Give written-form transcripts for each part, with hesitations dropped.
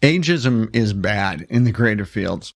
Ageism is bad in the creative fields.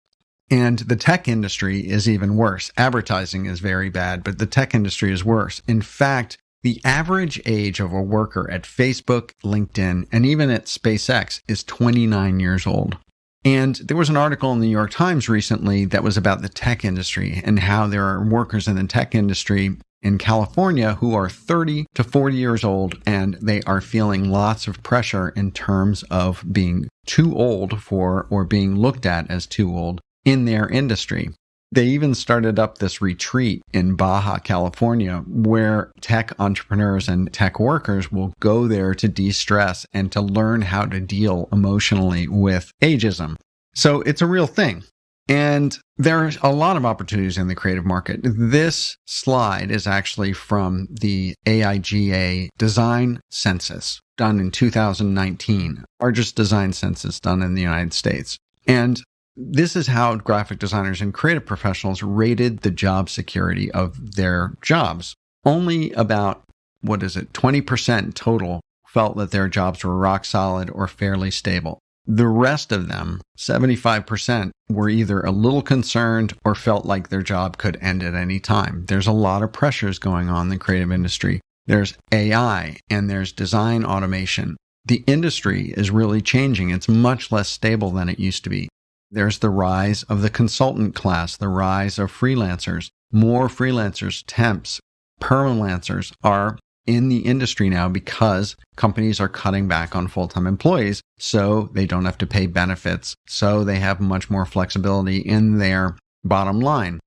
And the tech industry is even worse. Advertising is very bad, but the tech industry is worse. In fact, the average age of a worker at Facebook, LinkedIn, and even at SpaceX is 29 years old. And there was an article in the New York Times recently that was about the tech industry and how there are workers in the tech industry in California who are 30 to 40 years old, and they are feeling lots of pressure in terms of being too old for or being looked at as too old in their industry. They even started up this retreat in Baja California where tech entrepreneurs and tech workers will go there to de-stress and to learn how to deal emotionally with ageism. So it's a real thing. And there's a lot of opportunities in the creative market. This slide is actually from the AIGA design census done in 2019, largest design census done in the United States. And this is how graphic designers and creative professionals rated the job security of their jobs. Only about, 20% total felt that their jobs were rock solid or fairly stable. The rest of them, 75%, were either a little concerned or felt like their job could end at any time. There's a lot of pressures going on in the creative industry. There's AI and there's design automation. The industry is really changing. It's much less stable than it used to be. There's the rise of the consultant class, the rise of freelancers. More freelancers, temps, permalancers are in the industry now because companies are cutting back on full-time employees, so they don't have to pay benefits, so they have much more flexibility in their bottom line.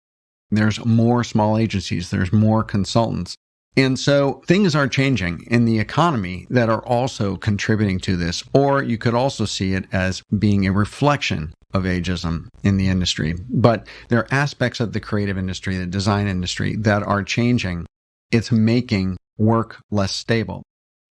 There's more small agencies, there's more consultants. And so things are changing in the economy that are also contributing to this, or you could also see it as being a reflection of ageism in the industry. But there are aspects of the creative industry, the design industry, that are changing. It's making work less stable.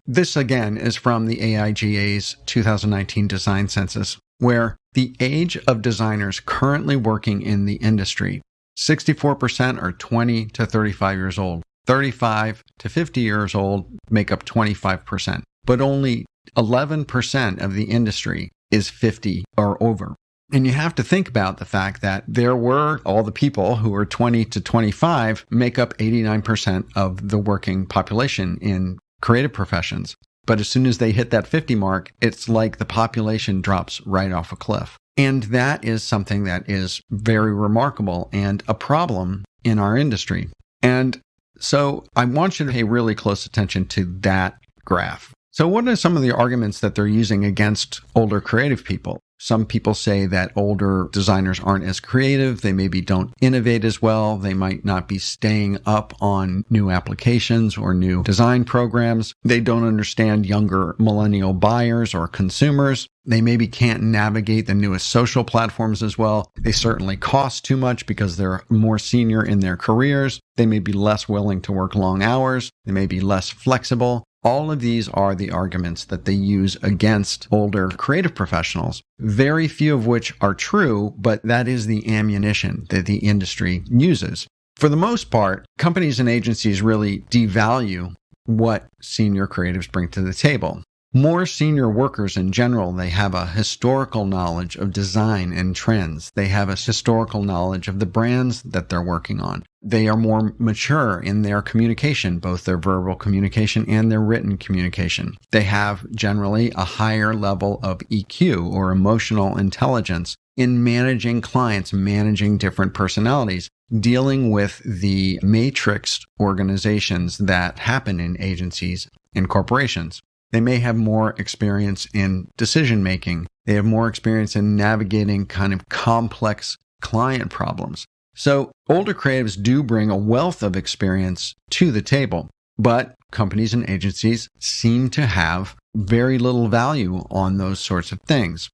This, again, is from the AIGA's 2019 design census, where the age of designers currently working in the industry, 64% are 20 to 35 years old. 35 to 50 years old make up 25%, but only 11% of the industry is 50 or over. And you have to think about the fact that there were all the people who were 20 to 25 make up 89% of the working population in creative professions. But as soon as they hit that 50 mark, it's like the population drops right off a cliff. And that is something that is very remarkable and a problem in our industry. And so I want you to pay really close attention to that graph. So what are some of the arguments that they're using against older creative people? Some people say that older designers aren't as creative. They maybe don't innovate as well. They might not be staying up on new applications or new design programs. They don't understand younger millennial buyers or consumers. They maybe can't navigate the newest social platforms as well. They certainly cost too much because they're more senior in their careers. They may be less willing to work long hours. They may be less flexible. All of these are the arguments that they use against older creative professionals, very few of which are true, but that is the ammunition that the industry uses. For the most part, companies and agencies really devalue what senior creatives bring to the table. More senior workers in general, they have a historical knowledge of design and trends. They have a historical knowledge of the brands that they're working on. They are more mature in their communication, both their verbal communication and their written communication. They have generally a higher level of EQ or emotional intelligence in managing clients, managing different personalities, dealing with the matrix organizations that happen in agencies and corporations. They may have more experience in decision-making. They have more experience in navigating kind of complex client problems. So older creatives do bring a wealth of experience to the table, but companies and agencies seem to have very little value on those sorts of things.